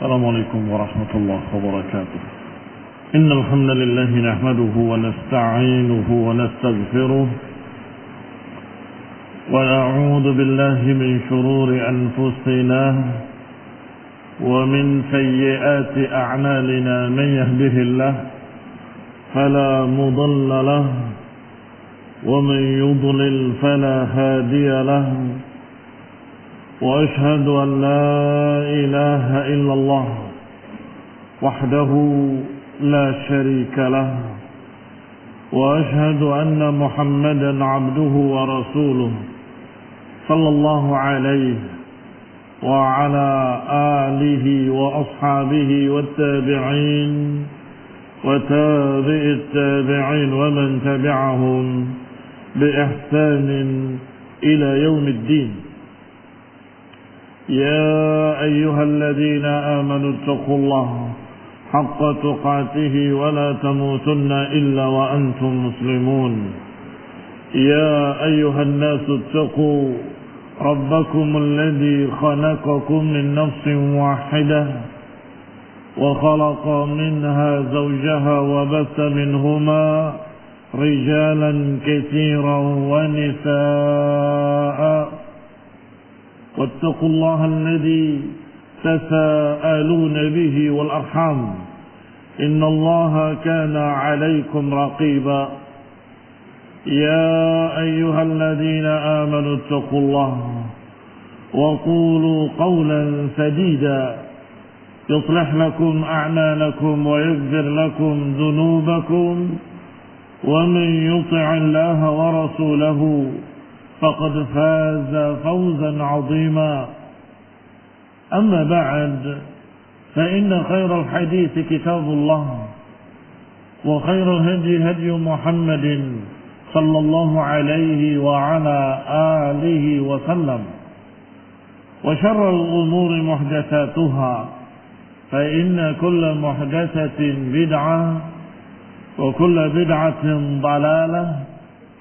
السلام عليكم ورحمة الله وبركاته. إن الحمد لله نحمده ونستعينه ونستغفره ونعوذ بالله من شرور أنفسنا ومن سيئات أعمالنا. من يهده الله فلا مضل له ومن يضلل فلا هادي له، وأشهد أن لا إله إلا الله وحده لا شريك له، وأشهد أن محمدا عبده ورسوله صلى الله عليه وعلى آله وأصحابه والتابعين وتابع التابعين ومن تبعهم بإحسان إلى يوم الدين. يا أيها الذين آمنوا اتقوا الله حق تقاته ولا تموتن إلا وأنتم مسلمون. يا أيها الناس اتقوا ربكم الذي خلقكم من نفس واحدة وخلق منها زوجها وبث منهما رجالا كثيرا ونساء، واتقوا الله الذي تساءلون به والأرحام إن الله كان عليكم رقيبا. يا أيها الذين آمنوا اتقوا الله وقولوا قولا سديدا يصلح لكم أعمالكم ويغفر لكم ذنوبكم، ومن يطع الله ورسوله فقد فاز فوزا عظيما. أما بعد، فإن خير الحديث كتاب الله، وخير الهدي هدي محمد صلى الله عليه وعلى آله وسلم، وشر الأمور محدثاتها، فإن كل محدثة بدعة، وكل بدعة ضلالة،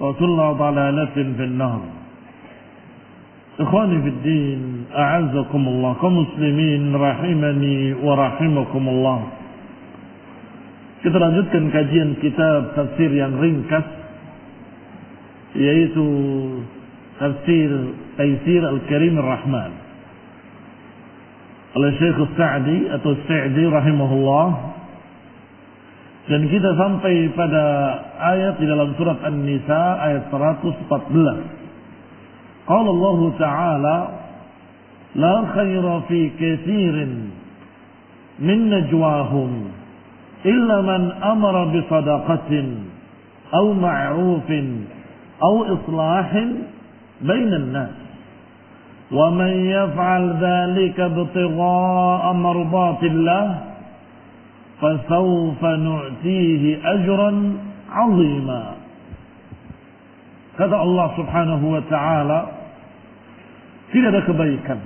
وكل ضلالة في النار. Ikhwani fid din, a'azzakumullah, kaum muslimin rahimani wa rahimakumullah. Kita lanjutkan kajian kitab tafsir yang ringkas, yaitu tafsir Taisir Al-Karim Ar-Rahman oleh Syekh Sa'di atau Sa'di rahimahullah. Dan kita sampai pada ayat di dalam surat An-Nisa ayat 114. Qala Allah Ta'ala, la khaira fi katsirin min najwahum illa man amara bi sadaqatin aw ma'rufin aw islahin bainan nas, wa man yaf'al dhalika ibtigha'a mardatillah fasawfa nu'tihi ajran 'azima. Kata Allah Subhanahu wa ta'ala, tidak ada kebaikan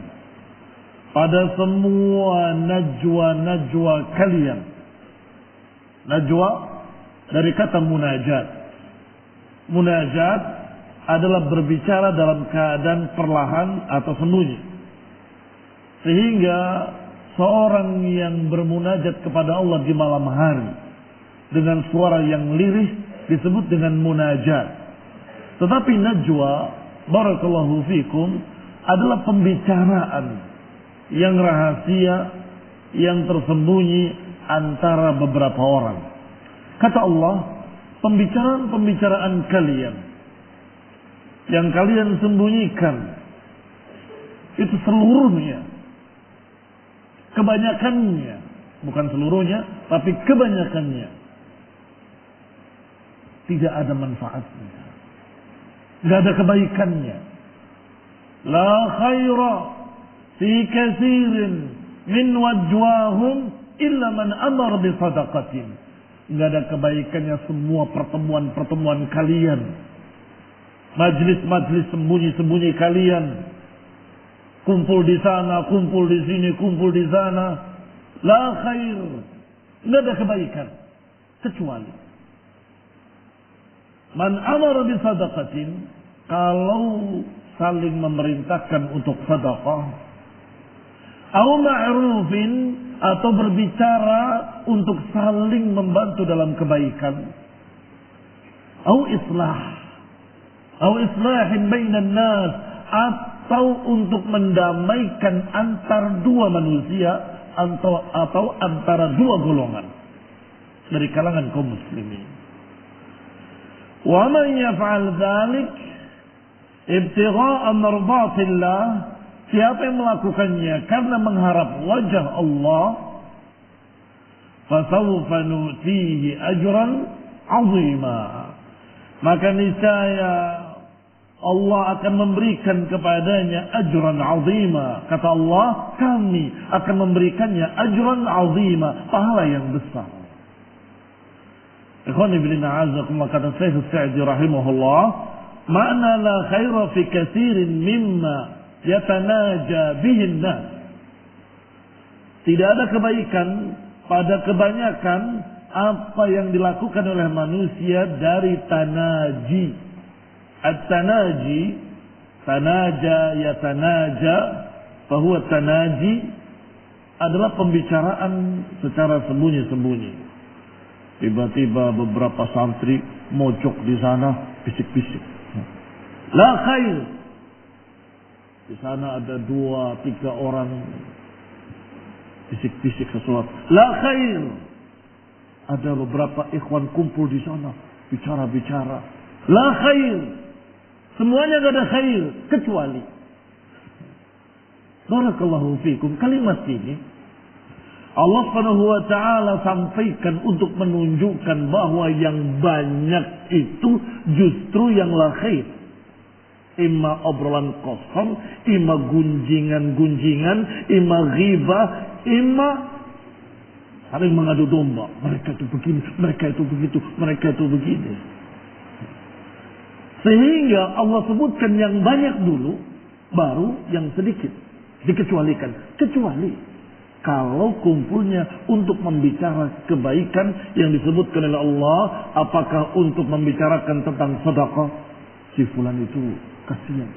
pada semua najwa kalian. Najwa dari kata munajat. Munajat adalah berbicara dalam keadaan perlahan atau sembunyi, sehingga seorang yang bermunajat kepada Allah di malam hari dengan suara yang lirih disebut dengan munajat. Tetapi najwa, barakallahu fikum, adalah pembicaraan yang rahasia, yang tersembunyi antara beberapa orang. Kata Allah, pembicaraan kalian yang kalian sembunyikan itu seluruhnya, kebanyakannya, bukan seluruhnya, tapi kebanyakannya tidak ada manfaatnya, tidak ada kebaikannya. La khaira fi katsirin min wajwahum illa man amara bi sadaqatin. Tidak ada kebaikannya semua pertemuan-pertemuan kalian, majlis-majlis sembunyi-sembunyi kalian, kumpul di sana, kumpul di sini, kumpul di sana. La khair, tidak ada kebaikan kecuali man amara bi sadaqatin, kalau saling memerintahkan untuk sedekah, atau ma'rufin, atau berbicara untuk saling membantu dalam kebaikan, atau islahin bainan nas, atau untuk mendamaikan antar dua manusia atau antara dua golongan dari kalangan kaum muslimin. Wa man yaf'al dzalik ibtigha'a mardatillah, siapa yang melakukannya karena mengharap wajah Allah, fasawfa nu'tihi ajran 'azima, maka niscaya Allah akan memberikan kepadanya ajran 'azima. Kata Allah, kami akan memberikannya ajran 'azima, pahala yang besar. Ikhwani fillah, azakumullah, kata Syekh Sa'di rahimahullah, makna la khaira fi katsirin mimma yatanaja bihin nas. Tidak ada kebaikan pada kebanyakan apa yang dilakukan oleh manusia dari tanaji. At-tanaji, tanaja yatanaja, bahwa tanaji adalah pembicaraan secara sembunyi-sembunyi. Tiba-tiba beberapa santri mojok di sana, bisik-bisik. La khair. Di sana ada 2-3 orang bisik-bisik sesuatu. La khair. Ada beberapa ikhwan kumpul di sana, bicara-bicara. La khair. Semuanya gak ada khair kecuali. Barakallahu fikum. Kalimat ini Allah Subhanahu wa taala sampaikan untuk menunjukkan bahwa yang banyak itu justru yang la khair. Ima obrolan kosong, ima gunjingan-gunjingan, ima ghibah, ima saling mengadu domba. Mereka itu begini, mereka itu begitu, mereka itu begini. Sehingga Allah sebutkan yang banyak dulu, baru yang sedikit dikecualikan. Kecuali kalau kumpulnya untuk membicara kebaikan yang disebutkan oleh Allah, apakah untuk membicarakan tentang sedekah? Si fulan itu kasihan,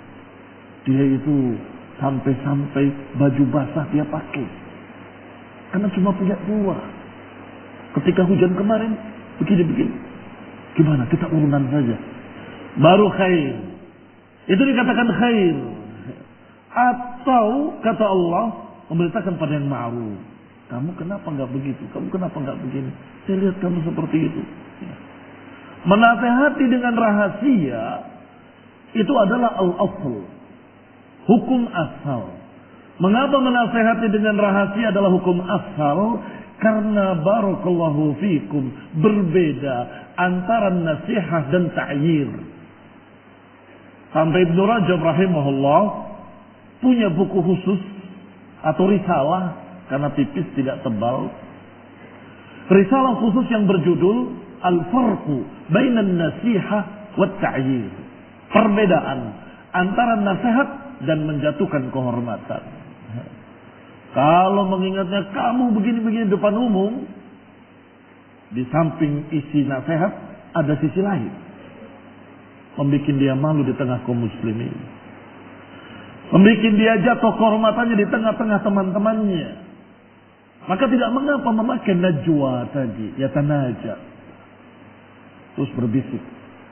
dia itu sampai-sampai baju basah dia pakai karena cuma punya 2. Ketika hujan kemarin begini-begini, gimana kita urunan saja, baru khair. Itu dikatakan khair. Atau kata Allah, memerintahkan pada yang ma'ruf. Kamu kenapa enggak begitu? Kamu kenapa enggak begini? Saya lihat kamu seperti itu. Menasehati dengan rahasia itu adalah al-asl, hukum asal. Mengapa menasehati dengan rahasia adalah hukum asal? Karena barakallahu fikum, berbeda antara nasihat dan ta'yir. Sampai Ibnu Rajab rahimahullah punya buku khusus atau risalah, karena tipis tidak tebal, risalah khusus yang berjudul Al-Farqu Bainan Nasihah wa Ta'yir, perbedaan antara nasihat dan menjatuhkan kehormatan. Kalau mengingatnya kamu begini-begini depan umum, di samping isi nasihat ada sisi lain, membuat dia malu di tengah kaum muslimin, membuat dia jatuh kehormatannya di tengah-tengah teman-temannya. Maka tidak mengapa memakai najwa tadi, ya tanaja, terus berbisik,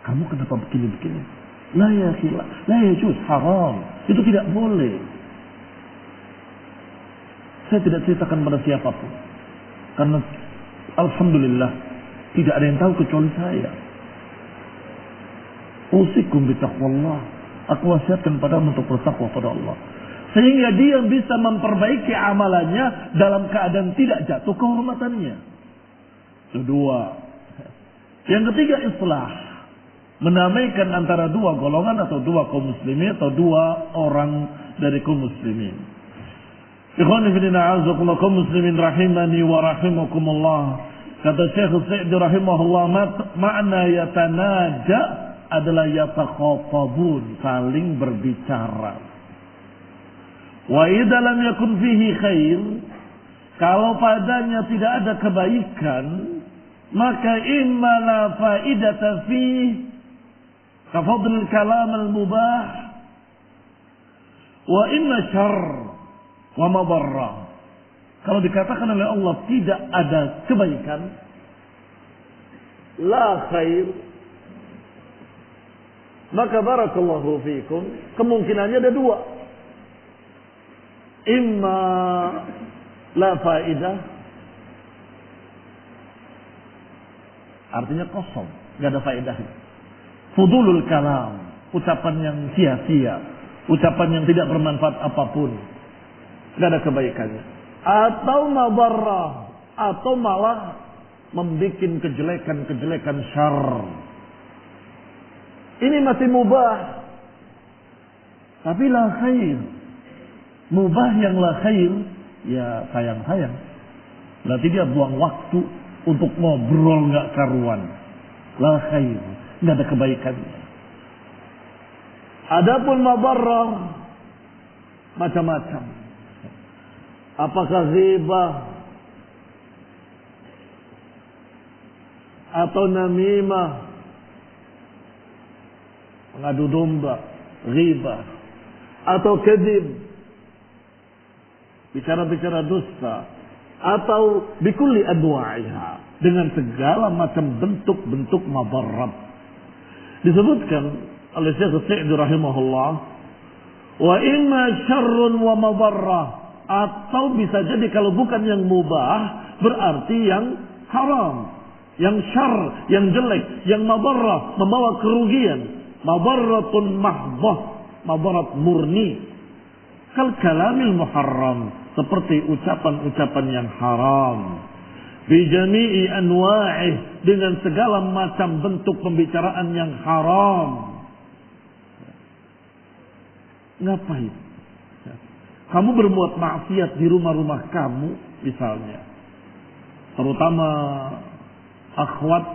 kamu kenapa begini-begini? La ya khila, la ya juz, haram. Itu tidak boleh. Saya tidak ceritakan pada siapapun, karena alhamdulillah tidak ada yang tahu kecuali saya. Usikum bitaqwallah, aku wasiatkan padamu untuk bertakwa pada Allah, sehingga dia bisa memperbaiki amalannya dalam keadaan tidak jatuh kehormatannya. Kedua, yang ketiga islah, mendamaikan antara dua golongan atau dua kaum muslimin atau dua orang dari kaum muslimin. Ikhwani fillah, a'azakumullah, kaum muslimin rahimani wa rahimakumullah. Kata Syekh Sa'di rahimahullah, makna yatanaja adalah yatakhatabun, saling berbicara. Wa idza lam yakun fihi khair, kalau padanya tidak ada kebaikan, maka imma la faidata fihi kafadl kalam al-mubah, wa imma syarr wa madarrah, Kalau dikatakan oleh Allah tidak ada kebaikan, la khair, maka barakallahu fikum, kemungkinannya ada dua. Imma la faidah, artinya kosong, nggak ada faedahnya. Fudulul kalam, ucapan yang sia-sia, ucapan yang tidak bermanfaat apapun, nggak ada kebaikannya. Atau mabarrah, atau malah membuat kejelekan-kejelekan syarr. Ini masih mubah, tapi la khair. Mubah yang la khair, ya sayang-sayang. Berarti dia buang waktu untuk ngobrol nggak karuan. La khair, nggak ada kebaikannya. Adapun mabarrah macam-macam. Apakah ghibah atau namimah, mengadu domba, ghibah, atau kadzib, bicara-bicara dusta, atau bikulli adwa'iha, dengan segala macam bentuk-bentuk madarrat. Disebutkan oleh Syekh Sa'di rahimahullah, wa imma syarrun wa madarrah, atau bisa jadi kalau bukan yang mubah berarti yang haram, yang syarr, yang jelek, yang madarrah, membawa kerugian. Madarratun mahdhah, madarat murni. Kal kalamil muharram, seperti ucapan-ucapan yang haram. Bi jami'i anwa'ih, dengan segala macam bentuk pembicaraan yang haram. Ngapain? Kamu berbuat maksiat di rumah-rumah kamu misalnya. Terutama akhwat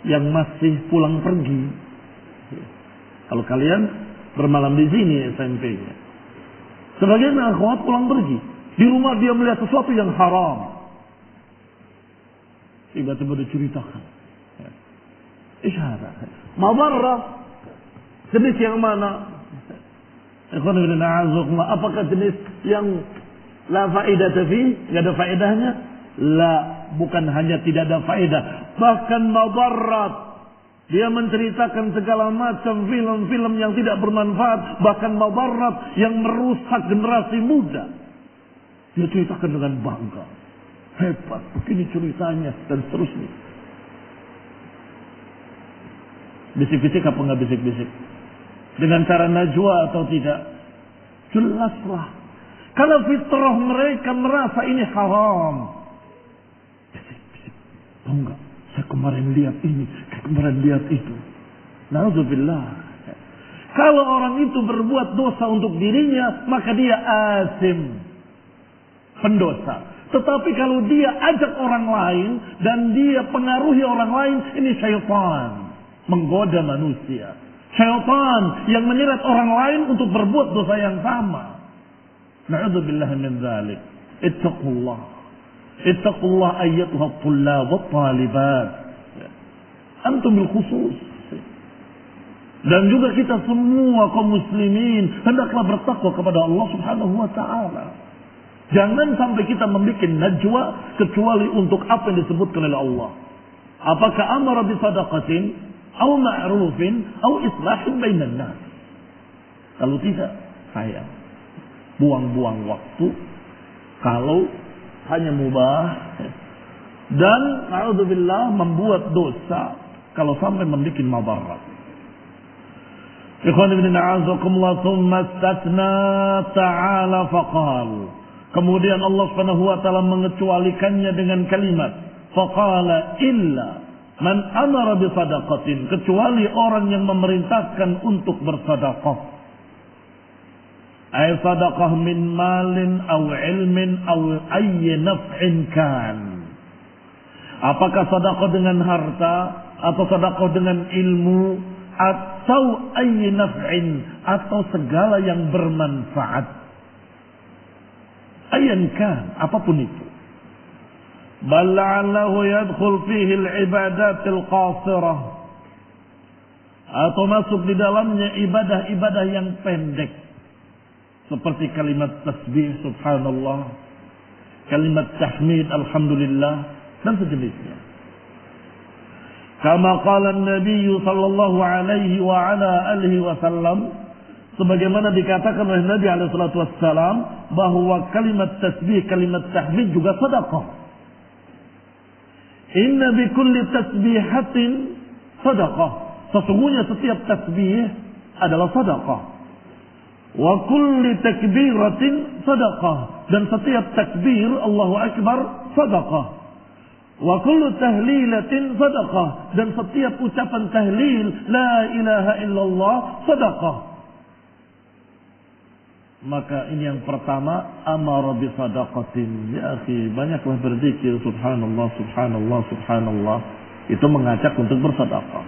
yang masih pulang pergi. Kalau kalian bermalam di sini SMP-nya. Sebagian akhwat pulang pergi. Di rumah dia melihat sesuatu yang haram. Tiba-tiba diceritakan. Isyara. Mabarrah. Jenis yang mana? Apakah jenis yang la faedah fi? Tidak ada faedahnya? La, bukan hanya tidak ada faedah. Bahkan mabarrat. Dia menceritakan segala macam film-film yang tidak bermanfaat. Bahkan mabarrat yang merusak generasi muda. Dia ceritakan dengan bangga. Hebat, begini ceritanya, dan seterusnya. Bisik-bisik apa enggak bisik-bisik? Dengan cara najwa atau tidak? Jelaslah. Karena fitrah mereka merasa ini haram. Bisik-bisik. Tahu enggak? Saya kemarin lihat ini, saya kemarin lihat itu. Na'udzubillah. Kalau orang itu berbuat dosa untuk dirinya, maka dia asim, pendosa. Tetapi kalau dia ajak orang lain dan dia pengaruhi orang lain, ini syaitan, menggoda manusia. Syaitan yang menyeret orang lain untuk berbuat dosa yang sama. Na'udzubillah min dzalik. Ittaqullah. Ittaqullah ayyatuha at-tullab wat-talibat. Antum bil khusus. Dan juga kita semua kaum muslimin hendaklah bertakwa kepada Allah Subhanahu wa taala. Jangan sampai kita membuat najwa kecuali untuk apa yang disebutkan oleh Allah. Apakah amara bi sadaqatin atau ma'rufin atau islahin bainan nas? Kalau tidak, sayang. Buang-buang waktu kalau hanya mubah dan na'udzubillah membuat dosa kalau sampai membuat mabarat. Ikhwan ibn a'azakumullah, thumma istathna ta'ala faqal. Kemudian Allah Subhanahu wa taala mengecualikannya dengan kalimat faqala illa man amara bi sadaqatin, kecuali orang yang memerintahkan untuk bersedekah. Ay sadaqah min malin aw ilmin aw ayyi naf'in kan. Apakah sedekah dengan harta atau sedekah dengan ilmu atau ayyi naf'in, atau segala yang bermanfaat. Ayan kan, apapun itu. Bal la'allahu yadkhul fihi al-ibadatil qasirah, atau masuk di dalamnya ibadah-ibadah yang pendek. Seperti kalimat tasbih subhanallah, kalimat tahmid alhamdulillah dan sejenisnya. Kama qala Nabi sallallahu alaihi wa ala alihi wasallam, sebagaimana dikatakan oleh Nabi alaihi salatu wassalam bahwa kalimat tasbih, kalimat tahmid juga sedekah. Inna bi kulli tasbihatin sedekah. Sesungguhnya setiap tasbih adalah sedekah. Wa kulli takbiratin sedekah, dan setiap takbir Allahu akbar sedekah. Wa kullu tahlilatin sadaqah, dan setiap ucapan tahlil la ilaha illallah sadaqah. Maka ini yang pertama, amara bi sadaqatin. Ya akhi, banyaklah berzikir subhanallah subhanallah subhanallah. Itu mengajak untuk bersedekah.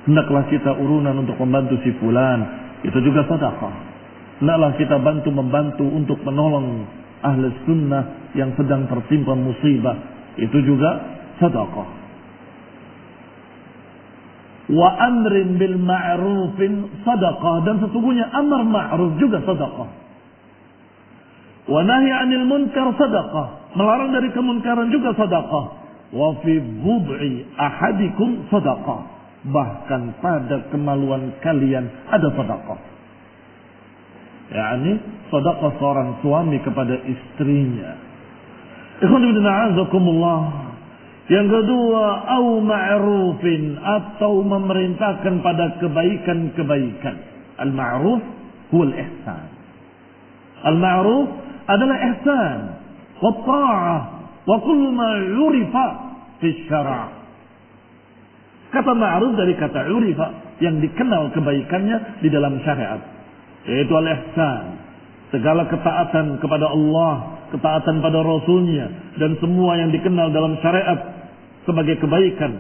Hendaklah kita urunan untuk membantu si fulan, itu juga sedekah. Hendaklah kita membantu untuk menolong ahli sunnah yang sedang tertimpa musibah, itu juga sedekah. Wa amrin bil ma'rufin sedekah, dan sesungguhnya amar ma'ruf juga sedekah. Wa nahi 'anil munkar sedekah, melarang dari kemunkaran juga sedekah. Wa fi bud'i ahadikum sedekah, bahkan pada kemaluan kalian ada sedekah. yakni sedekah seorang suami kepada istrinya. Ikhwan fillah a'azakumullah. Yang kedua, au ma'rufin, atau memerintahkan pada kebaikan-kebaikan. Al-ma'ruf huwa al-ihsan. Al-ma'ruf adalah ihsan, wa ta'ah, wa kullu ma 'urifa fi syara'. Kata ma'ruf dari kata 'urifa, yang dikenal kebaikannya di dalam syariat, yaitu al-ihsan. Segala ketaatan kepada Allah, ketaatan pada Rasulnya, dan semua yang dikenal dalam syariat sebagai kebaikan,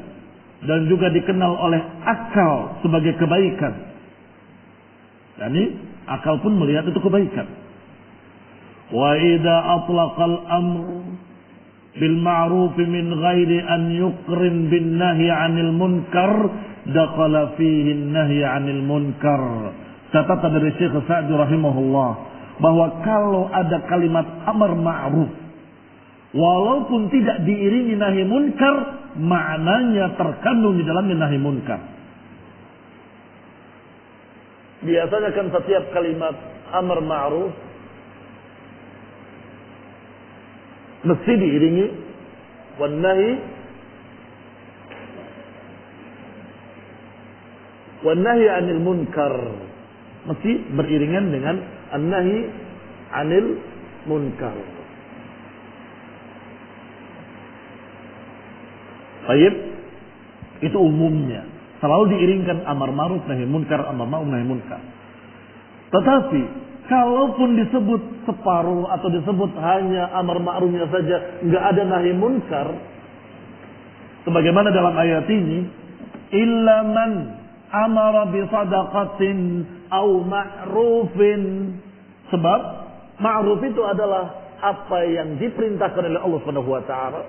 dan juga dikenal oleh akal sebagai kebaikan. Yani akal pun melihat itu kebaikan. Wa idza atlaqal amr bil ma'ruf min ghairi an yuqrin bin nahi 'anil munkar dakhala fihi an-nahy 'anil munkar. Catatan dari Syekh Sa'di rahimahullah, bahwa kalau ada kalimat amar ma'ruf walaupun tidak diiringi nahi munkar, maknanya terkandung di dalamnya nahi munkar. Biasanya kan setiap kalimat amar ma'ruf mesti diiringi wan nahi 'anil munkar, mesti beriringan dengan an-nahi 'anil munkar. Baik, itu umumnya selalu diiringkan amar ma'ruf nahi munkar, amar ma'ruf nahi munkar. Tetapi kalaupun disebut separuh atau disebut hanya amar ma'rufnya saja, enggak ada nahi munkar, sebagaimana dalam ayat ini, illa man amara bi sadaqatin au ma'rufin. Sebab ma'ruf itu adalah apa yang diperintahkan oleh Allah Subhanahu wa taala.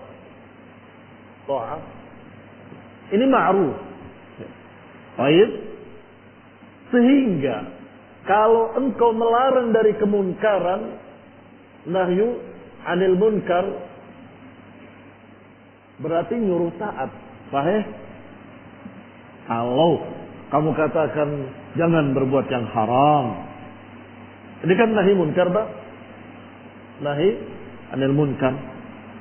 Ta'ah. Ini ma'ruf. Baik. Sehingga kalau engkau melarang dari kemunkaran, nahyu 'anil munkar, berarti nyuruh taat. Sahih? Kalau kamu katakan jangan berbuat yang haram, ini kan nahi munkar, Pak. Nahi 'anil munkar.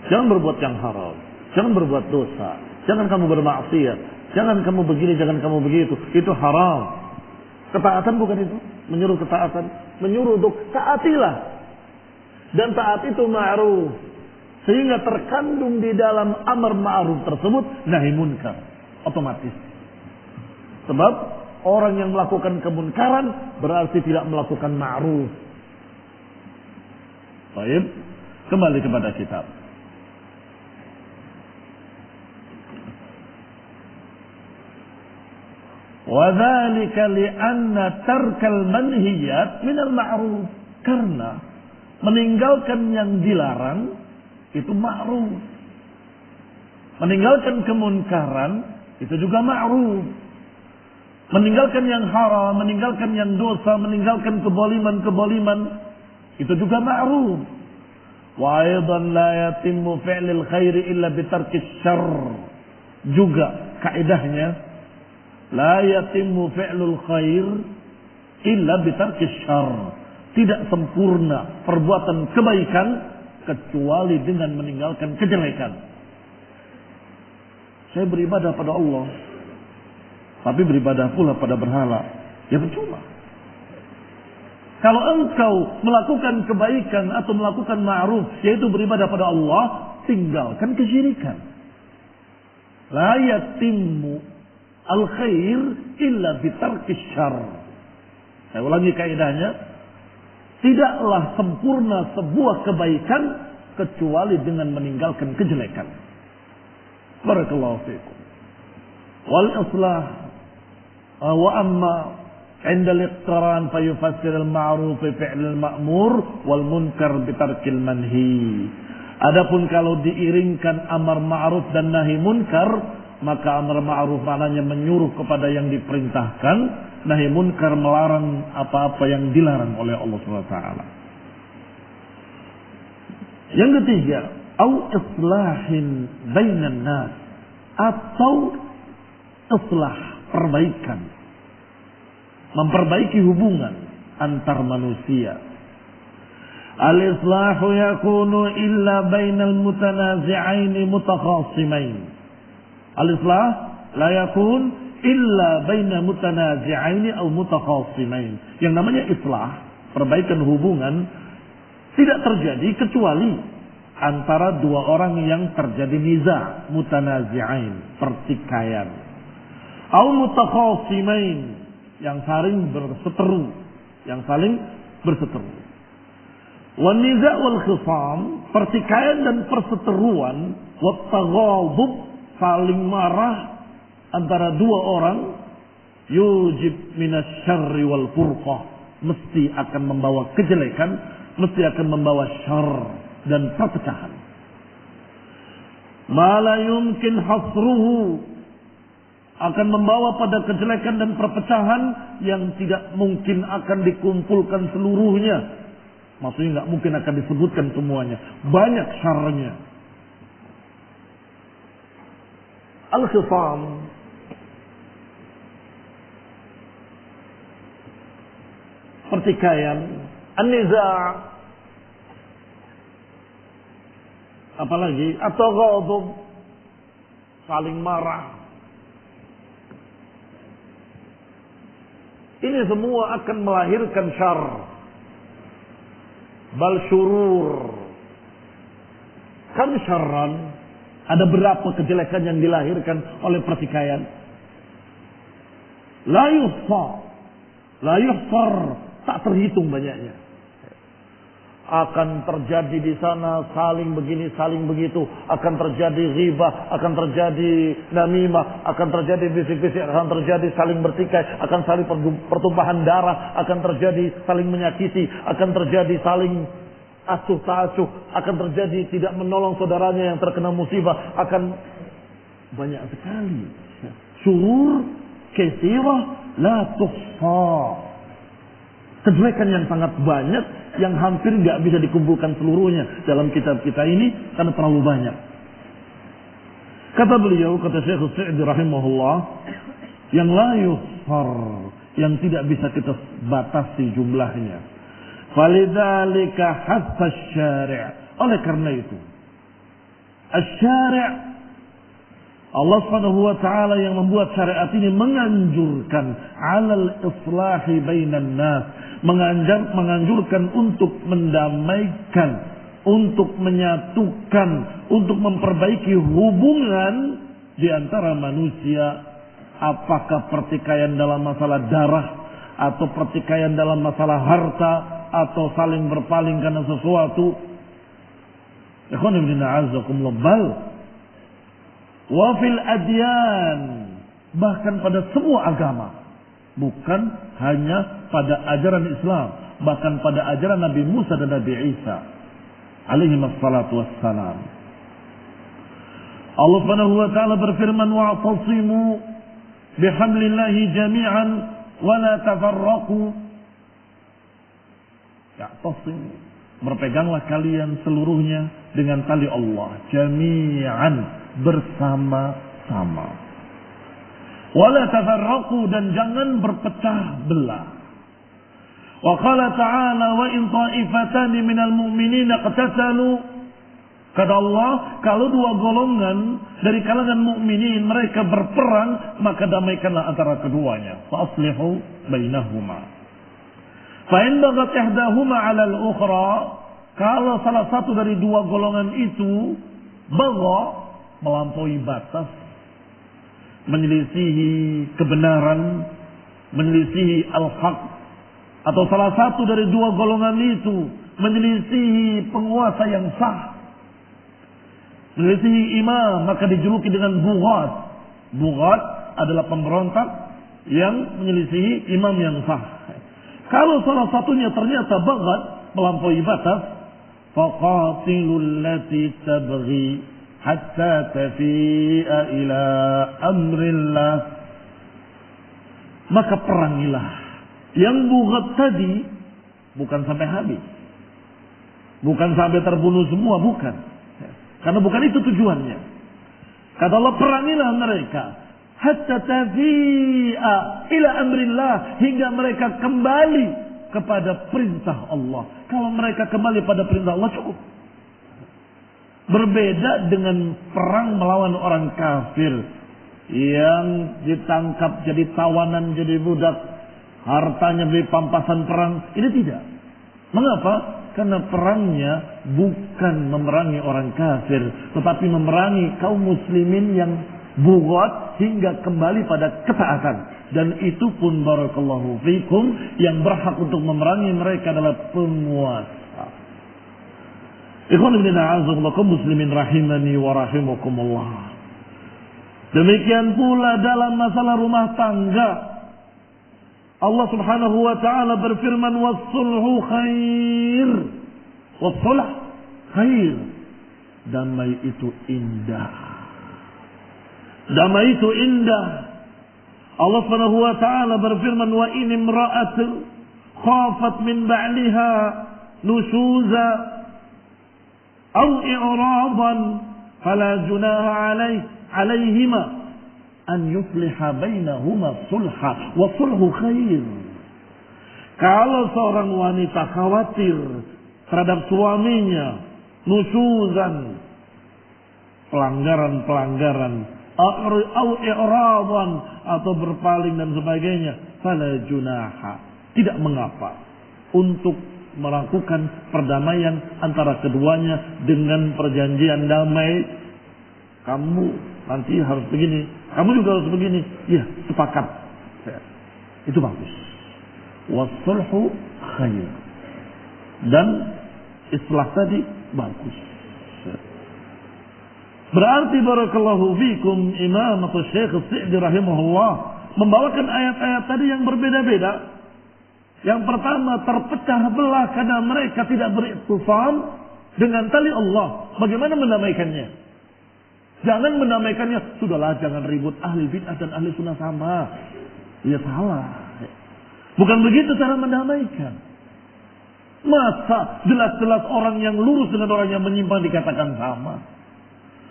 Jangan berbuat yang haram, jangan berbuat dosa, jangan kamu bermaksiat, jangan kamu begini, jangan kamu begitu. Itu haram. Ketaatan bukan itu, menyuruh ketaatan, menyuruh untuk taatilah. Dan taat itu ma'ruf. Sehingga terkandung di dalam amar ma'ruf tersebut nahi munkar otomatis. Sebab orang yang melakukan kemunkaran berarti tidak melakukan ma'ruf. Baik, kembali kepada kitab. Wa dzalika li'anna tarkal manhiyat minal ma'ruf. Karena meninggalkan yang dilarang itu ma'ruf. Meninggalkan kemunkaran itu juga ma'ruf. Meninggalkan yang haram, meninggalkan yang dosa, meninggalkan keboliman-keboliman, itu juga ma'ruf. Wa aidan la yatimmu fi'lul khairi illa bitarkis syarr. Juga kaidahnya la yatimmu fi'lul khair illa bitarkis syarr. Tidak sempurna perbuatan kebaikan kecuali dengan meninggalkan kejelekan. Saya beribadah pada Allah, tapi beribadah pula pada berhala. Ya percuma. Kalau engkau melakukan kebaikan atau melakukan ma'ruf, yaitu beribadah pada Allah, tinggalkan kesyirikan. La yatimmu al-khair illa bitarkis syarr. Saya ulangi kaidahnya. Tidaklah sempurna sebuah kebaikan kecuali dengan meninggalkan kejelekan. Barakallahu fiikum. Wal islah wa amma 'inda al-iqtiran fa yufassir al-ma'ruf bi fi'l al-ma'mur wal munkar bi tarkil manhi. Adapun kalau diiringkan amar ma'ruf dan nahi munkar, maka amar ma'ruf maknanya menyuruh kepada yang diperintahkan, nahi munkar melarang apa-apa yang dilarang oleh Allah SWT. Yang ketiga, au islahin bainan nas, atau islah, perbaikan, memperbaiki hubungan antar manusia. Al-islahu yakunu illa bainal mutanazi'aini mutakhasimain. Al-islah la yakun illa baina mutanazi'aini atau mutakhasimain. Yang namanya islah, perbaikan hubungan, tidak terjadi kecuali antara dua orang yang terjadi niza, mutanazi'ain, pertikaian. Atau mutakhasimain, yang saling berseteru. Wan niza' wal khisam, pertikaian dan perseteruan, wat taghadub, saling marah antara dua orang, yujib minasyarri wal furqah, mesti akan membawa kejelekan, mesti akan membawa syarr dan perpecahan. Ma la yumkin hasruhu, akan membawa pada kejelekan dan perpecahan yang tidak mungkin akan dikumpulkan seluruhnya. Maksudnya nggak mungkin akan disebutkan semuanya. Banyak syarrnya. Al-khisam, pertikaian, an-niza', apalagi atau ghadab, saling marah. Ini semua akan melahirkan syarr, bal syurur. Kan syarran, ada berapa kejelekan yang dilahirkan oleh pertikaian? La yuhsar, tak terhitung banyaknya. Akan terjadi di sana saling begini, saling begitu. Akan terjadi ghibah, akan terjadi namimah, akan terjadi bisik-bisik, akan terjadi saling bertikai, akan saling pertumpahan darah, akan terjadi saling menyakiti, akan terjadi saling asuh ta'asuh, akan terjadi tidak menolong saudaranya yang terkena musibah, akan banyak sekali. Syurur katsirah la tuhsa. Kejelekan yang sangat banyak yang hampir nggak bisa dikumpulkan seluruhnya dalam kitab kita ini karena terlalu banyak. Kata beliau, kata Syekh Sa'di rahimahullah, yang la yuhsar, yang tidak bisa kita batasi jumlahnya. Falidzalika hatta asy-syari', oleh karena itu asy-syari' Allah Subhanahu wa taala yang membuat syariat ini menganjurkan alal islahi bainan nas, menganjurkan untuk mendamaikan, untuk menyatukan, untuk memperbaiki hubungan di antara manusia, apakah pertikaian dalam masalah darah atau pertikaian dalam masalah harta atau saling berpaling karena sesuatu. Ikhwan fillah a'azzakumullah, bal wa fil adyan, bahkan pada semua agama, bukan hanya pada ajaran Islam, bahkan pada ajaran Nabi Musa dan Nabi Isa alaihi wassalatu wassalam. Allah Subhanahu wa taala berfirman, wa'tasimu bihablillahi jami'an wa la tafarraqu. Ya'tasimu, berpeganglah kalian seluruhnya dengan tali Allah, jami'an, bersama-sama. Wala tafarraqu, dan jangan berpecah belah. Wa qala ta'ala wa in ta'ifatani minal mu'minina qatatalu. Kata Allah, kalau dua golongan dari kalangan mukminin mereka berperang, maka damaikanlah antara keduanya. Fa aslihu bainahuma. Fa in baghat ihdahuma 'ala al-ukhra, kalau salah satu dari dua golongan itu bagha, melampaui batas, menyelisihi kebenaran, menyelisihi al-haq, atau salah satu dari dua golongan itu menyelisihi penguasa yang sah, menyelisihi imam, maka dijuluki dengan bughat. Bughat adalah pemberontak yang menyelisihi imam yang sah. Kalau salah satunya ternyata baghat, melampaui batas, faqatilul lati tabghi hatta tafi'a ila amrillah, maka perangilah yang bughat tadi, bukan sampai habis, bukan sampai terbunuh semua, bukan. Karena bukan itu tujuannya. Kata Allah, perangilah mereka hatta tafi'a ila amrillah, hingga mereka kembali kepada perintah Allah. Kalau mereka kembali pada perintah Allah, cukup. Berbeda dengan perang melawan orang kafir yang ditangkap jadi tawanan, jadi budak, hartanya beli pampasan perang. Ini tidak. Mengapa? Karena perangnya bukan memerangi orang kafir, tetapi memerangi kaum muslimin yang bughat hingga kembali pada ketaatan. Dan itu pun barakallahu fikum, yang berhak untuk memerangi mereka adalah penguasa. Ikhwan ibn a'azakum muslimin rahimani wa rahimakumullah. Demikian pula dalam masalah rumah tangga, Allah subhanahu wa ta'ala berfirman, wassulhu khair. Wassulh khair. Damai itu indah. Damai itu indah. Allah subhanahu wa ta'ala berfirman, wa in imra'atu khafat min ba'liha nusyuza aw i'radan fala junaha alaihima an yusliha bainahuma sulha wa sulhu khair. Kalau seorang wanita khawatir terhadap suaminya, nusyuzan, pelanggaran-pelanggaran, au i'radan, atau berpaling dan sebagainya, fala junaha, tidak mengapa untuk melakukan perdamaian antara keduanya dengan perjanjian damai. Kamu nanti harus begini, kamu juga harus begini. Ya, sepakat. Itu bagus. Wassulhu khair. Dan islah tadi bagus. Berarti barakallahu fikum, Imam atau Syekh As-Sa'di rahimahullah membawakan ayat-ayat tadi yang berbeda-beda. Yang pertama, terpecah belah karena mereka tidak beriktisam dengan tali Allah. Bagaimana mendamaikannya? Jangan mendamaikannya, sudahlah jangan ribut, ahli bid'ah dan ahli sunnah sama. Ya salah. Bukan begitu cara mendamaikan. Masa jelas-jelas orang yang lurus dengan orang yang menyimpang dikatakan sama?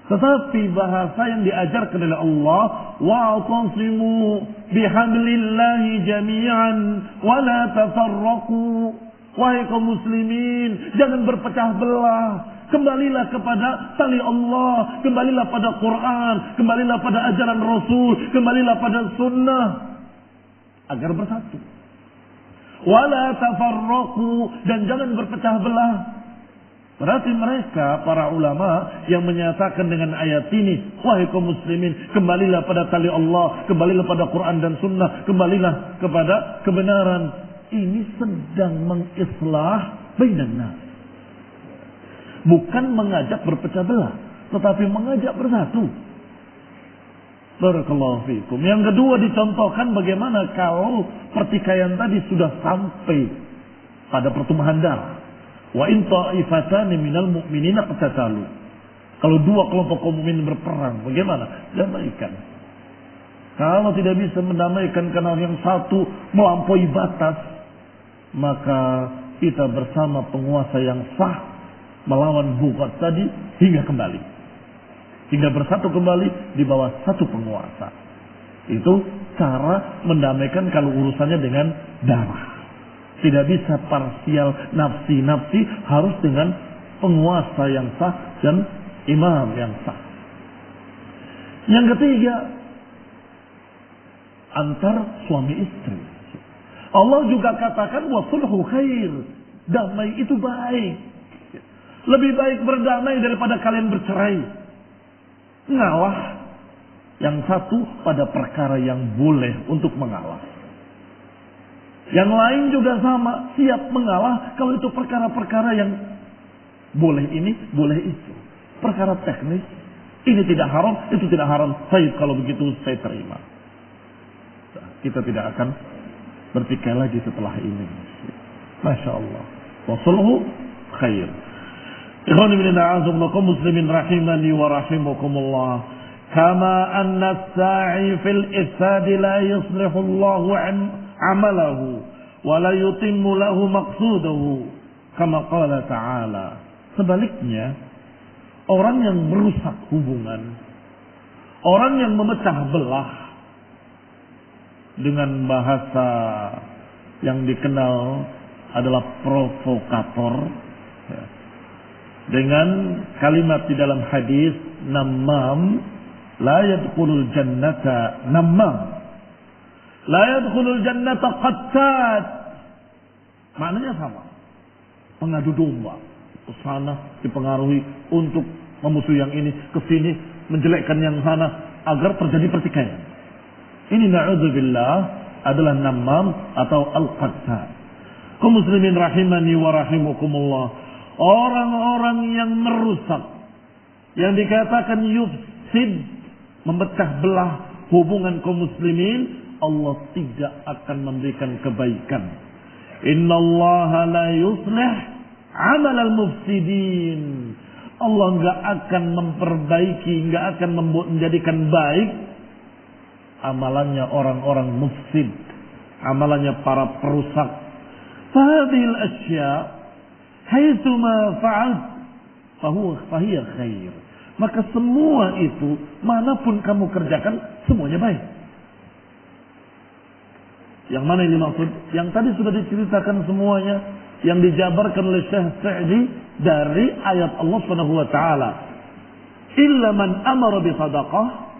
Tetapi bahasa yang diajarkan oleh Allah, wa'tasimu bihablillahi jami'an wa la tafarraqu. Wahai kaum muslimin, jangan berpecah belah. Kembalilah kepada tali Allah, kembalilah pada Quran, kembalilah pada ajaran Rasul, kembalilah pada sunnah agar bersatu. Wala tafarraqu, dan jangan berpecah belah. Berarti mereka para ulama yang menyatakan dengan ayat ini, wahai kaum muslimin, kembalilah pada tali Allah, kembalilah pada Quran dan sunnah, kembalilah kepada kebenaran. Ini sedang mengislah bainan nas. Bukan mengajak berpecah belah, tetapi mengajak bersatu. Barakallahu fikum. Yang kedua dicontohkan bagaimana kalau pertikaian tadi sudah sampai pada pertumpahan darah. Wa in ta'ifatani minal mu'minina qatatalu. Kalau dua kelompok kaum mukmin berperang, bagaimana? Damaikan. Kalau tidak bisa mendamaikan karena yang satu melampaui batas, maka kita bersama penguasa yang sah melawan Bughat tadi hingga kembali. Hingga bersatu kembali di bawah satu penguasa. Itu cara mendamaikan kalau urusannya dengan darah. Tidak bisa parsial nafsi-nafsi, harus dengan penguasa yang sah dan imam yang sah. Yang ketiga, antar suami istri. Allah juga katakan wa sulhu khair. Damai itu baik. Lebih baik berdamai daripada kalian bercerai. Ngalah yang satu pada perkara yang boleh untuk mengalah. Yang lain juga sama, siap mengalah kalau itu perkara-perkara yang boleh ini, boleh itu. Perkara teknis, ini tidak haram, itu tidak haram. Baik, kalau begitu saya terima. Kita tidak akan berpikir lagi setelah ini. Masya Allah. Wa sulhu khair. Ikhwani min a'azamullakum muslimin rahimani wa rahimakumullah. Kama anna as-sa'i fil ifsad la yuslihu Allahu amalahu wa la yutimmu lahu maqsudahu. Kama qala ta'ala. Sebaliknya, orang yang merusak hubungan, orang yang memecah belah dengan bahasa yang dikenal adalah provokator, dengan kalimat di dalam hadis namam la yadkhulul jannata namam la yadkhulul jannata qattat, maknanya sama, pengadu domba, ke sana dipengaruhi untuk memusuhi yang ini, ke sini menjelekkan yang sana agar terjadi pertikaian. Ini na'udzubillah adalah namam atau al-qattat. Kaum muslimin rahimani wa rahimakumullah, orang-orang yang merusak, yang dikatakan yufsid, memecah belah hubungan kaum muslimin, Allah tidak akan memberikan kebaikan. Innallaha la yuslih amal al-mufsidin. Allah enggak akan memperbaiki, enggak akan menjadikan baik amalannya orang-orang mufsid, amalannya para perusak. Fahadhil asya haitsuma fa'alt fahiya khair. Maka semua itu, manapun kamu kerjakan, semuanya baik. Yang mana ini maksud? Yang tadi sudah diceritakan semuanya, yang dijabarkan oleh Syekh Sa'di dari ayat Allah Subhanahu wa taala. Illa man amara bi sadaqah.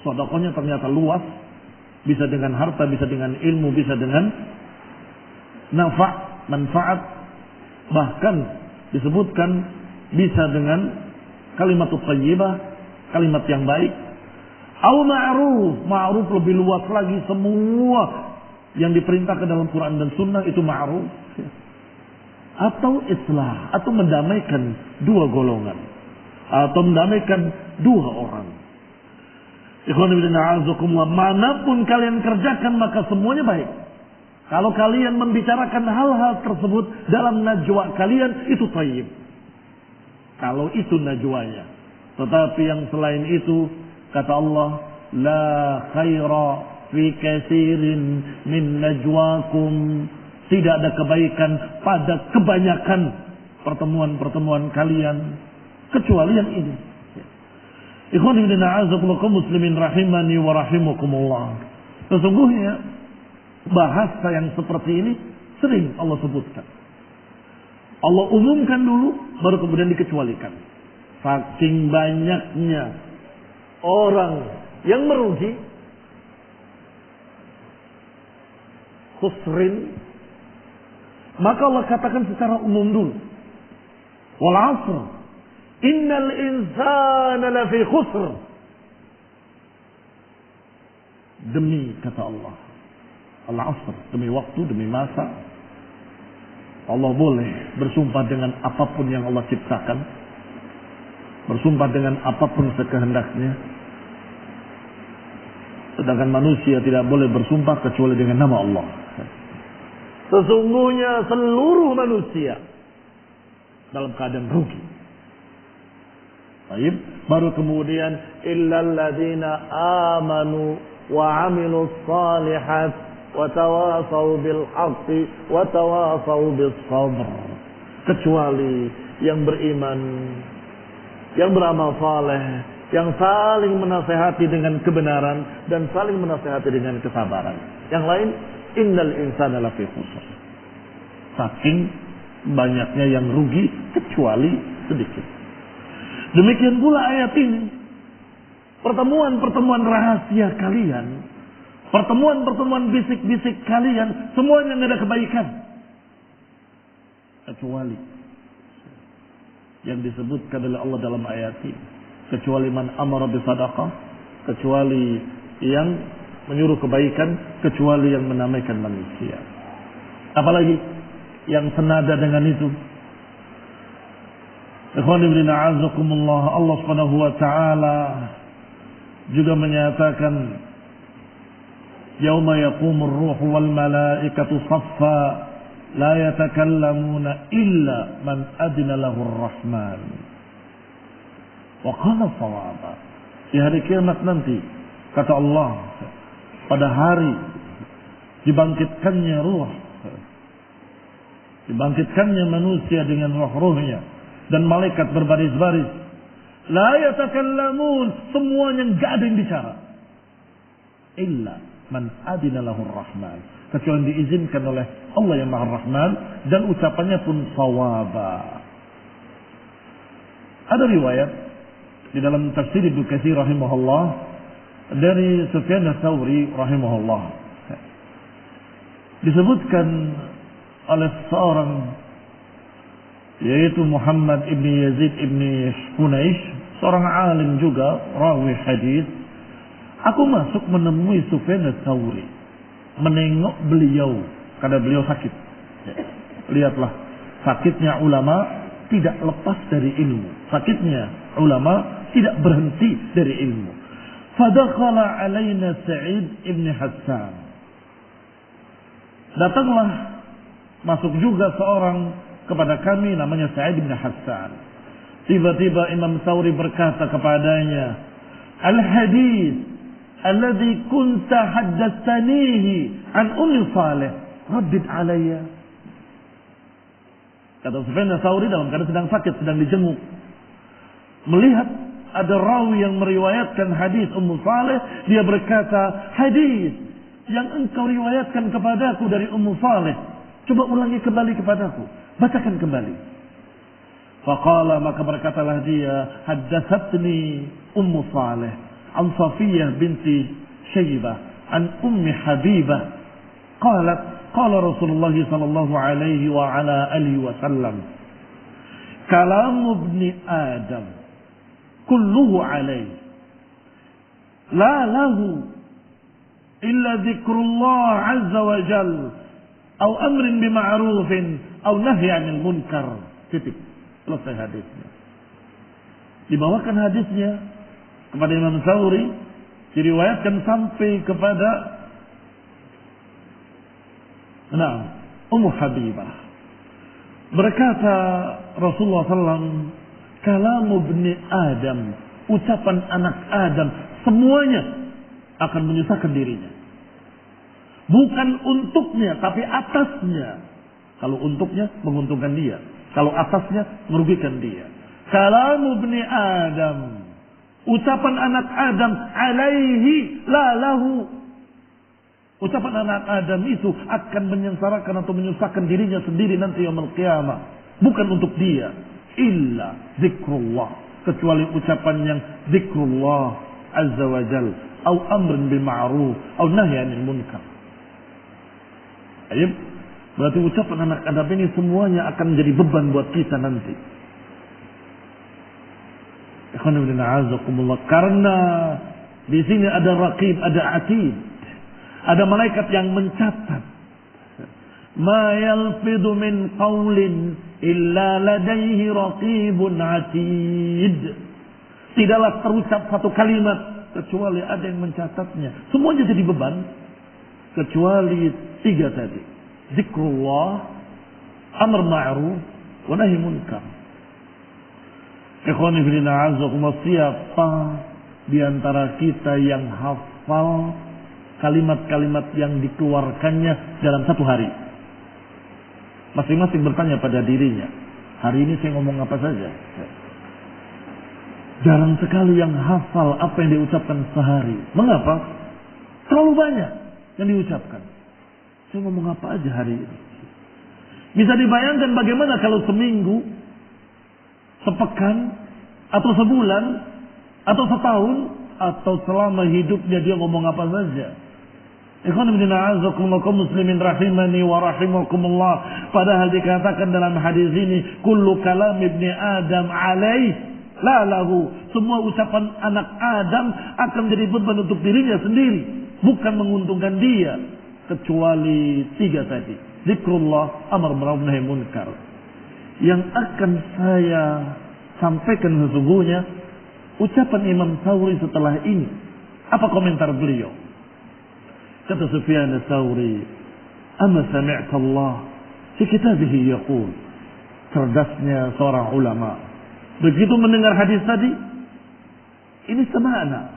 Sedekahnya ternyata luas, bisa dengan harta, bisa dengan ilmu, bisa dengan manfaat, bahkan disebutkan bisa dengan kalimat thayyibah, kalimat yang baik. Au ma'ruf lebih luas lagi, semua yang diperintahkan dalam Quran dan Sunnah itu ma'ruf. Atau islah, atau mendamaikan dua golongan, atau mendamaikan dua orang. Ikhwan fillah a'azakumullah, manapun kalian kerjakan maka semuanya baik. Kalau kalian membicarakan hal-hal tersebut dalam najwa kalian, itu thayyib. Kalau itu najwanya. Tetapi yang selain itu, kata Allah, la khaira fi katsirin min najwakum. Tidak ada kebaikan pada kebanyakan pertemuan-pertemuan kalian, kecuali yang ini. Ikhwan fillah a'azakumullah muslimin rahimani wa rahimakumullah. Sesungguhnya bahasa yang seperti ini sering Allah sebutkan. Allah umumkan dulu, baru kemudian dikecualikan. Saking banyaknya orang yang merugi, khusrin, maka Allah katakan secara umum dulu. Wal 'asr, innal insana lafi khusr. Demi kata Allah, al-'asr, demi waktu, demi masa, Allah boleh bersumpah dengan apapun yang Allah ciptakan, bersumpah dengan apapun sekehendaknya. Sedangkan manusia tidak boleh bersumpah kecuali dengan nama Allah. Sesungguhnya seluruh manusia dalam keadaan rugi. Baik, baru kemudian illal ladzina amanu wa 'amilus shalihat wa tawasaw bil haqqi wa tawasaw bis sabr. Kecuali yang beriman, yang beramal saleh, yang saling menasehati dengan kebenaran dan saling menasehati dengan kesabaran. Yang lain, innal insana lafi khusr. Saking banyaknya yang rugi kecuali sedikit. Demikian pula ayat ini. Pertemuan-pertemuan rahasia kalian, pertemuan-pertemuan bisik-bisik kalian, semuanya tidak ada kebaikan. Kecuali yang disebutkan oleh Allah dalam ayat ini. Kecuali man amara bisadaqah, kecuali yang menyuruh kebaikan, kecuali yang menamaikan manusia. Apalagi yang senada dengan itu. Ikhwan ibn a'azakumullah, Allah Subhanahu wa taala juga menyatakan yauma yaqumur ruhu wal malaikatu saffa la yatakallamuna illa man adina lahur rahman wa qala shawaba. Di hari kiamat nanti, kata Allah, pada hari dibangkitkannya ruh, dibangkitkannya manusia dengan ruh-ruhnya dan malaikat berbaris-baris, la yatakallamun, semuanya enggak ada yang bicara, illa man adina lahur rahman, kecuali yang diizinkan oleh Allah yang Maha Rahman, dan ucapannya pun shawaba. Ada riwayat di dalam tafsir Ibnu Katsir rahimahullah dari Sufyan Ats-Tsauri rahimahullah, disebutkan oleh seorang yaitu Muhammad ibn Yazid ibn Hunaish, seorang alim juga rawi hadis. Aku masuk menemui Sufyan Ats-Tsauri, menengok beliau karena beliau sakit. Lihatlah, sakitnya ulama tidak lepas dari ilmu, sakitnya ulama tidak berhenti dari ilmu. Fadakhala alaina Sa'id ibn Hassan, datanglah masuk juga seorang kepada kami namanya Sa'id bin Hassan. Tiba-tiba Imam Tsauri berkata kepadanya, al-hadis alladhi kunta haddatsanihi an Ummi Saleh, raddid alayya. Kata Sufyan Tsauri dalam keadaan sedang sakit, sedang dijenguk, melihat ada rawi yang meriwayatkan hadis Ummu Saleh, dia berkata, hadis yang engkau riwayatkan kepadaku dari Ummu Saleh, coba ulangi kembali kepadaku, bacakan kembali. Faqala, maka berkatalah dia, haddatsatni Ummu Saleh an Safiyah binti Syaibah an Ummi Habibah qalat qala Rasulullah sallallahu alaihi wa ala alihi wasallam, kalamu ibni Adam kulluhu alaihi la lahu illa dzikrullah azza wa jalla atau amrin bima'rufin atau nahy 'anil munkar. Titik. Selesai hadisnya. Dibawakan hadisnya kepada Imam Tsauri, diriwayatkan sampai kepada Ummu Habibah. Berkata Rasulullah SAW, kalamu ibni Adam, ucapan anak Adam, semuanya akan menyusahkan dirinya. Bukan untuknya, tapi atasnya. Kalau untuknya, menguntungkan dia. Kalau atasnya, merugikan dia. Kalamu ibni Adam, ucapan anak Adam, alaihi la lahu. Ucapan anak Adam itu akan menyengsarakan atau menyusahkan dirinya sendiri nanti yaumul qiyamah. Bukan untuk dia. Illa zikrullah. Kecuali ucapan yang zikrullah azza wa jal. Au amrin bil ma'ruf. Au nahy 'anil munkar. Ayib. Berarti ucapan anak Adam ini semuanya akan menjadi beban buat kita nanti. Karena di sini ada raqib, ada atid, ada malaikat yang mencatat. Ma yalfidu min qawlin illa ladaihi raqibun atid. Tidaklah terucap satu kalimat kecuali ada yang mencatatnya. Semuanya jadi beban kecuali tiga tadi. Zikrullah, amr ma'ruf, wa nahi munkar. Ikhwani fillah, azakumullah, siapa di antara kita yang hafal kalimat-kalimat yang dikeluarkannya dalam satu hari. Masing-masing bertanya pada dirinya, hari ini saya ngomong apa saja? Jarang sekali yang hafal apa yang diucapkan sehari. Mengapa? Terlalu banyak yang diucapkan. Saya ngomong apa aja hari ini? Bisa dibayangkan bagaimana kalau seminggu, sepekan, atau sebulan, atau setahun, atau selama hidupnya dia ngomong apa saja. Ikhwan ibn a'azakumullah muslimin rahimani wa rahimakumullah. Padahal dikatakan dalam hadis ini, kullu kalam ibni Adam alaih la lahu. Semua ucapan anak Adam akan jadi beban untuk dirinya sendiri, bukan menguntungkan dia, kecuali 3 tadi. Zikrullah, amar ma'ruf nahi munkar. Yang akan saya sampaikan sesungguhnya ucapan Imam Tsauri setelah ini. Apa komentar beliau? Kata Sufyan Ats-Tsauri, "Amma sami'ta Allah fi kitabihi yaqul." Cerdasnya seorang ulama. Begitu mendengar hadis tadi, ini semakna.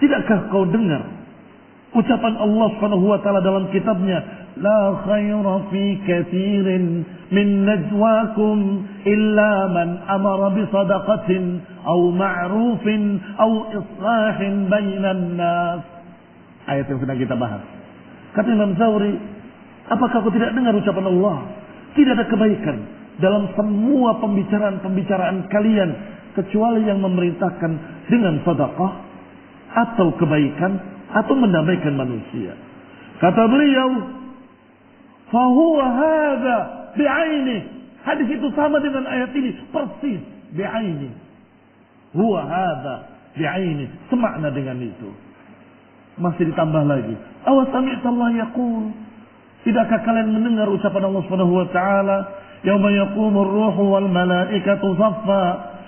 Tidakkah kau dengar ucapan Allah Subhanahu wa taala dalam kitabnya, "La khaira fi katsirin min najwakum illa man amara bi sadaqatin aw ma'rufin aw islahin bainan nas." Ayat yang sedang kita bahas. Kata Imam Tsauri, apakah kau tidak dengar ucapan Allah? Tidak ada kebaikan dalam semua pembicaraan kalian kecuali yang memerintahkan dengan sedekah atau kebaikan atau mendamaikan manusia. Kata beliau, fahuwa hadza bi'aini. Hadis itu sama dengan ayat ini, persis bi'aini. Huwa hadza bi'aini, semakna dengan itu. Masih ditambah lagi, awas sami'ta Allah yaqul. Tidakkah kalian mendengar ucapan Allah Subhanahu wa taala, yauma yaqumur ruhu wal malaikatu saffa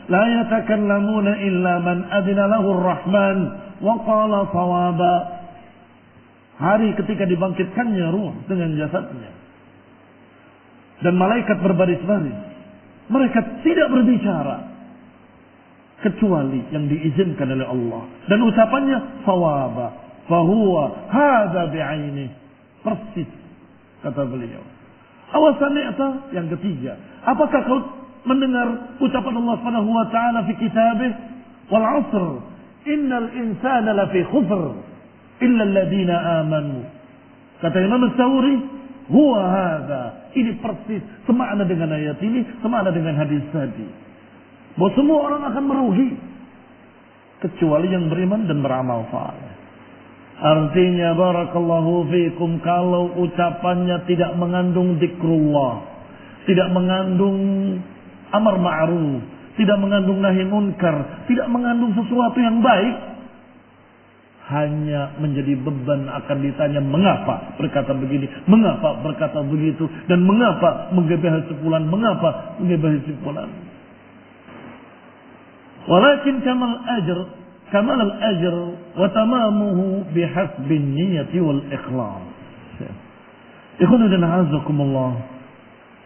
la yatakallamuna illa man adina lahu ar-rahman wa qala shawaba. Hari ketika dibangkitkannya ruh dengan jasadnya dan malaikat berbaris-baris, mereka tidak berbicara kecuali yang diizinkan oleh Allah, dan ucapannya shawaba. Fahuwa hadza bi'aini, persis kata beliau. Awas sami'ta, yang ketiga, apakah kau mendengar ucapan Allah Subhanahu wa taala fi kitabih, wal 'asr innal insana lafi khusr illa alladziina aamanu. Kata Imam Ats-Tsauri, huwa hadza, ini persis semakna dengan ayat ini, semakna dengan hadis tadi, bahwa semua orang akan merugi kecuali yang beriman dan beramal saleh. Artinya barakallahu fikum, kalau ucapannya tidak mengandung zikrullah, tidak mengandung amar ma'ruf, tidak mengandung nahi munkar, tidak mengandung sesuatu yang baik, hanya menjadi beban, akan ditanya mengapa berkata begini, mengapa berkata begitu, dan mengapa menggebehi sepulan, mengapa menggebehi sepulan. Walakin kamal al-ajr wa tamamuhu bihasbin niyyati wal ikhlas. Ikhwan dan azakumullah,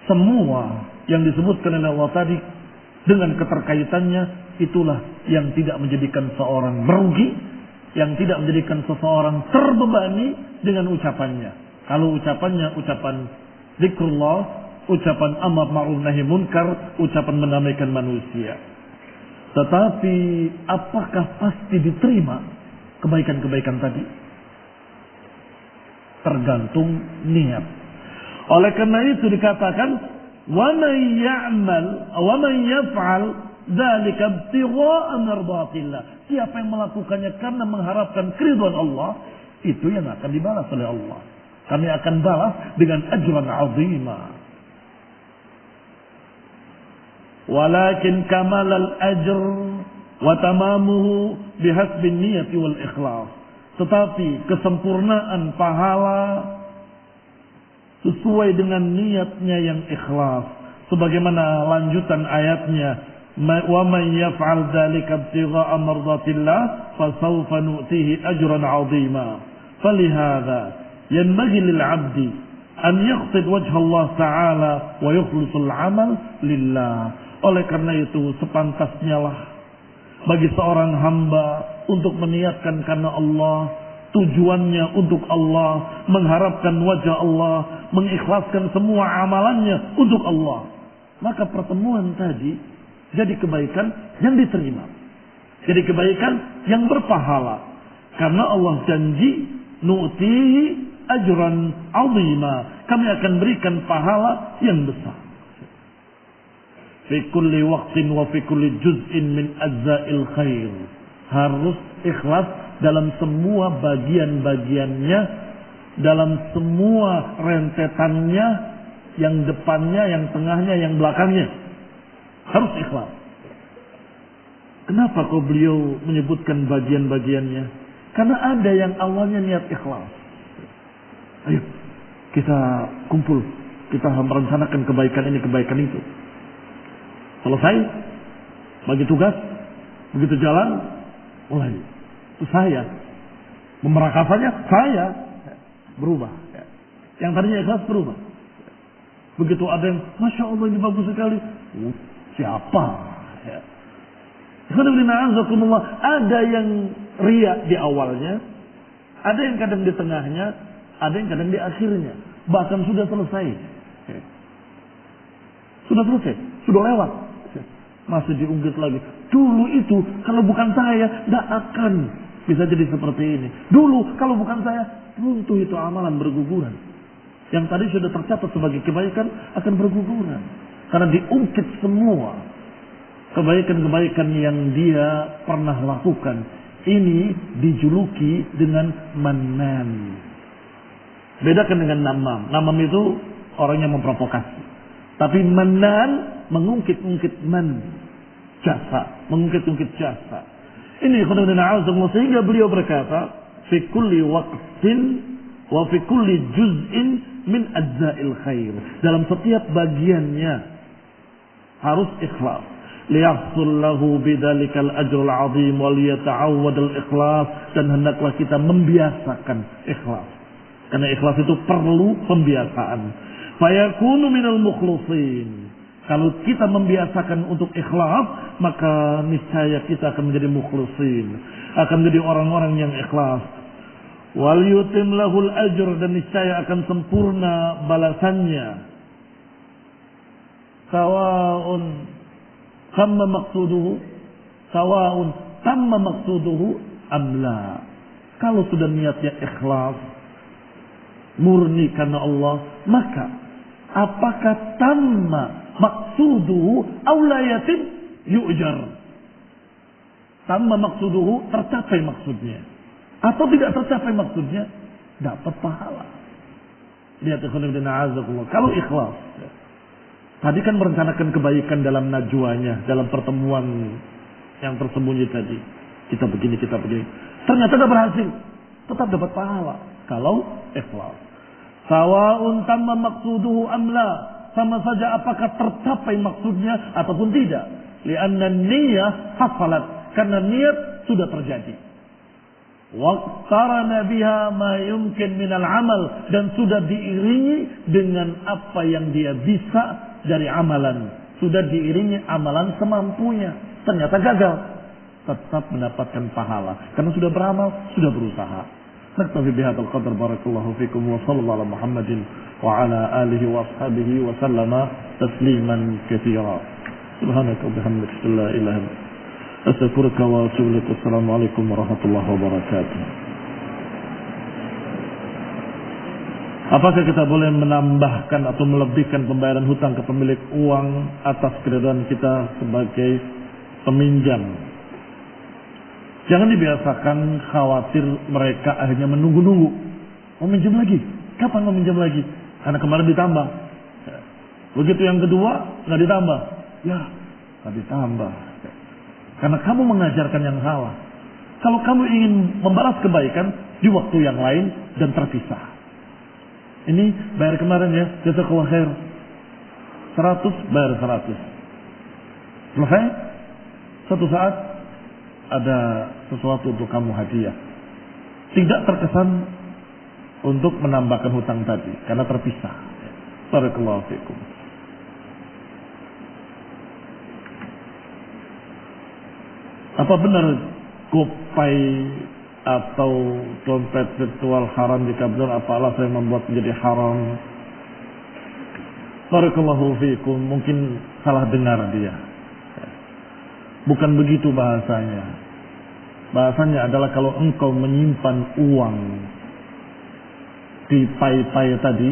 semua yang disebutkan oleh Allah tadi dengan keterkaitannya, itulah yang tidak menjadikan seorang merugi, yang tidak menjadikan seseorang terbebani dengan ucapannya. Kalau ucapannya ucapan zikrullah, ucapan amar ma'ruf nahi munkar, ucapan mendamaikan manusia. Tetapi apakah pasti diterima kebaikan-kebaikan tadi? Tergantung niat. Oleh karena itu dikatakan, wa man ya'mal wa man yaf'al dzalika ibtigha'a mardatillah. Siapa yang melakukannya karena mengharapkan keridhaan Allah, itu yang akan dibalas oleh Allah. Kami akan balas dengan ajran 'azima. Walakin kamal al-ajr wa tamamuhu bihasbin niyyati wal ikhlas. Tetapi kesempurnaan pahala sesuai dengan niatnya yang ikhlas. Sebagaimana lanjutan ayatnya, wa man yaf'al dzalika ibtigha'a mardatillah fasawfa nu'tihi ajran 'azima. Falihadza yanbaghi lil 'abdi an yaqsid wajha Allah ta'ala wa yukhlisul 'amal lillah. Oleh karena itu sepantasnya lah bagi seorang hamba untuk meniatkan karena Allah, tujuannya untuk Allah, mengharapkan wajah Allah, mengikhlaskan semua amalannya untuk Allah, maka pertemuan tadi jadi kebaikan yang diterima, jadi kebaikan yang berpahala, karena Allah janji nu'tihi ajran 'azima, kami akan berikan pahala yang besar. Fi kulli waqtin wa fi kulli juz'in min ajza'il khair, harus ikhlas dalam semua bagian-bagiannya, dalam semua rentetannya, yang depannya, yang tengahnya, yang belakangnya, harus ikhlas. Kenapa kok beliau menyebutkan bagian-bagiannya? Karena ada yang awalnya niat ikhlas. Ayo kita kumpul, kita merencanakan kebaikan ini, kebaikan itu. Selesai bagi tugas, begitu jalan mulai itu saya memerakasannya, saya berubah. Yang tadinya ikhlas berubah. Begitu ada yang Masya Allah ini bagus sekali, siapa? Ada yang ria di awalnya, ada yang kadang di tengahnya, ada yang kadang di akhirnya, bahkan sudah selesai. Sudah selesai, sudah lewat, masih diungkit lagi. Dulu itu kalau bukan saya tidak akan bisa jadi seperti ini. Dulu kalau bukan saya, runtuh itu amalan, berguguran. Yang tadi sudah tercatat sebagai kebaikan akan berguguran, karena diungkit semua kebaikan-kebaikan yang dia pernah lakukan. Ini dijuluki dengan Mannan. Bedakan dengan Namam. Namam itu orang yang memprovokasi. Tapi Mannan mengungkit-ungkit jasa, mengungkit-ungkit jasa. Ini sehingga beliau berkata, fi kulli waqtin wa fi kulli juz'in min ajza'il khair. Dalam setiap bagiannya harus ikhlas. Liyahsul lahu bidzalikal ajrul 'azim wal yata'awwad al ikhlas, dan hendaklah kita membiasakan ikhlas. Karena ikhlas itu perlu pembiasaan. Fayakunu minal mukhlisin. Kalau kita membiasakan untuk ikhlas, maka niscaya kita akan menjadi mukhlisin, akan menjadi orang-orang yang ikhlas. Wal yutim lahul ajr, dan niscaya akan sempurna balasannya. Sawa'un tamma maqsuduhu, sawa'un tamma maqsuduhu amla. Kalau sudah niatnya ikhlas, murni karena Allah, maka apakah tamma maqsuduhu aw la yatim yu'jar. Tamma maqsuduhu, tercapai maksudnya, atau tidak tercapai maksudnya, dapat pahala. Lihat ikhwan fillah, azakumullah. Kalau ikhlas, tadi kan merencanakan kebaikan dalam najwanya, dalam pertemuan yang tersembunyi tadi. Kita begini, kita begini. Ternyata tidak berhasil, tetap dapat pahala. Kalau ikhlas. Sawa'un tamma maqsuduhu amla, sama saja apakah tercapai maksudnya ataupun tidak. Lianna niyyah hasalat, karena niat sudah terjadi. Waqtarana biha ma yumkin minal amal, dan sudah diiringi dengan apa yang dia bisa dari amalan. Sudah diiringi amalan semampunya. Ternyata gagal, tetap mendapatkan pahala karena sudah beramal, sudah berusaha. Naktafi bihadzal qadar, barakallahu fikum wa sallallahu ala Muhammadin wa ala alihi wa ashabihi wa sallama tasliman katsira. Subhanaka wa bihamdika la ilaha illa anta astaghfiruka wa atubu ilaik. Assalamualaikum warahmatullahi wabarakatuh. Apakah kita boleh menambahkan atau melebihkan pembayaran hutang ke pemilik uang atas keridhaan kita sebagai peminjam? Jangan dibiasakan khawatir mereka akhirnya menunggu-nunggu. Mau minjam lagi? Kapan mau minjam lagi? Karena kemarin ditambah. Begitu yang kedua, nggak ditambah. Ya, nggak ditambah. Karena kamu mengajarkan yang salah. Kalau kamu ingin membalas kebaikan di waktu yang lain dan terpisah. Ini bayar kemarin ya, jazakallahu khair. 100 bayar 100. Selesai? Satu saat ada sesuatu untuk kamu hadiah. Tidak terkesan untuk menambahkan hutang tadi karena terpisah. Barakallahu fikum. Apa benar GoPay atau dompet virtual haram dikabur, apalah yang membuat menjadi haram. Barakallahu fiikum, mungkin salah dengar dia. Bukan begitu bahasanya. Bahasanya adalah kalau engkau menyimpan uang di pai-pai tadi,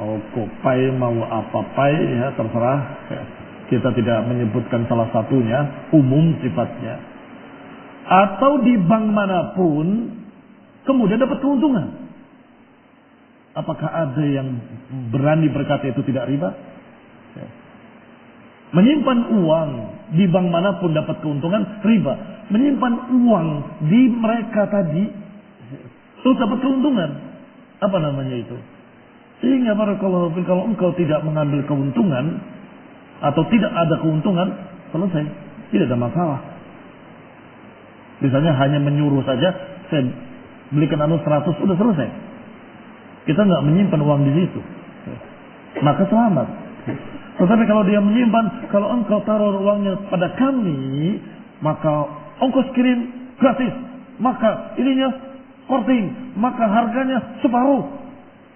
mau pai mau apa pai ya terserah. Kita tidak menyebutkan salah satunya, umum sifatnya. Atau di bank manapun, kemudian dapat keuntungan. Apakah ada yang berani berkata itu tidak riba? Menyimpan uang di bank manapun dapat keuntungan, riba. Menyimpan uang di mereka tadi, terus dapat keuntungan. Apa namanya itu? Sehingga barakallahu fiik, kalau engkau tidak mengambil keuntungan, atau tidak ada keuntungan, selesai. Tidak ada masalah. Misalnya hanya menyuruh saja, saya belikan 100, sudah selesai. Kita nggak menyimpan uang di situ, maka selamat. Tetapi kalau dia menyimpan, kalau engkau taruh uangnya pada kami, maka ongkos kirim gratis, maka ininya korting, maka harganya separuh.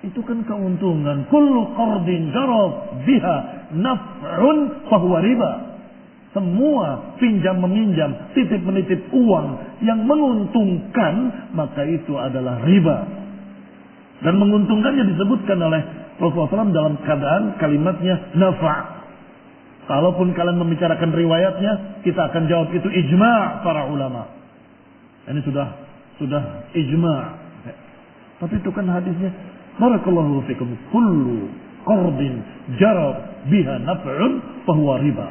Itu kan keuntungan. Kullu qardin jarab biha naf'un fahuwa riba. Semua pinjam meminjam, titip menitip uang yang menguntungkan, maka itu adalah riba. Dan menguntungkannya disebutkan oleh Rasulullah SAW dalam keadaan kalimatnya nafa'. Kalaupun kalian membicarakan riwayatnya, kita akan jawab itu ijma' para ulama. Ini sudah ijma'. Tapi itu kan hadisnya, barakallahu fikum, kullu qardin jarab biha naf'un fahuwa riba.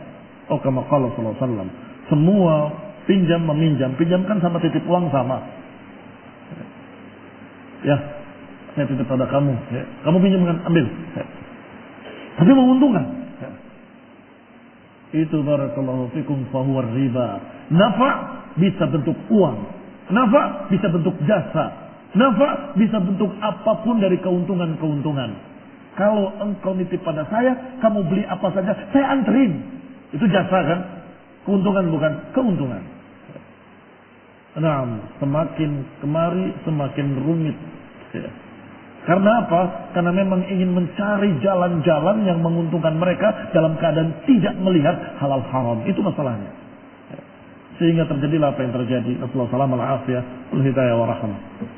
Oh, kama qala sallallahu alaihi wasallam. Semua pinjam meminjam, pinjam kan sama titip uang sama. Ya, saya titip pada kamu, ya. Kamu pinjam kan, ambil. Ya. Tapi menguntungkan. Ya. Itu barakallahu fikum fahuwa riba. Nafa bisa bentuk uang, nafa bisa bentuk jasa, nafa bisa bentuk apapun dari keuntungan-keuntungan. Kalau engkau nitip pada saya, kamu beli apa saja, saya anterin. Itu jasa kan? Keuntungan bukan? Keuntungan. Nah, semakin kemari semakin rumit. Ya. Karena apa? Karena memang ingin mencari jalan-jalan yang menguntungkan mereka dalam keadaan tidak melihat halal haram. Itu masalahnya. Ya. Sehingga terjadilah apa yang terjadi. Assalamualaikum warahmatullahi wabarakatuh.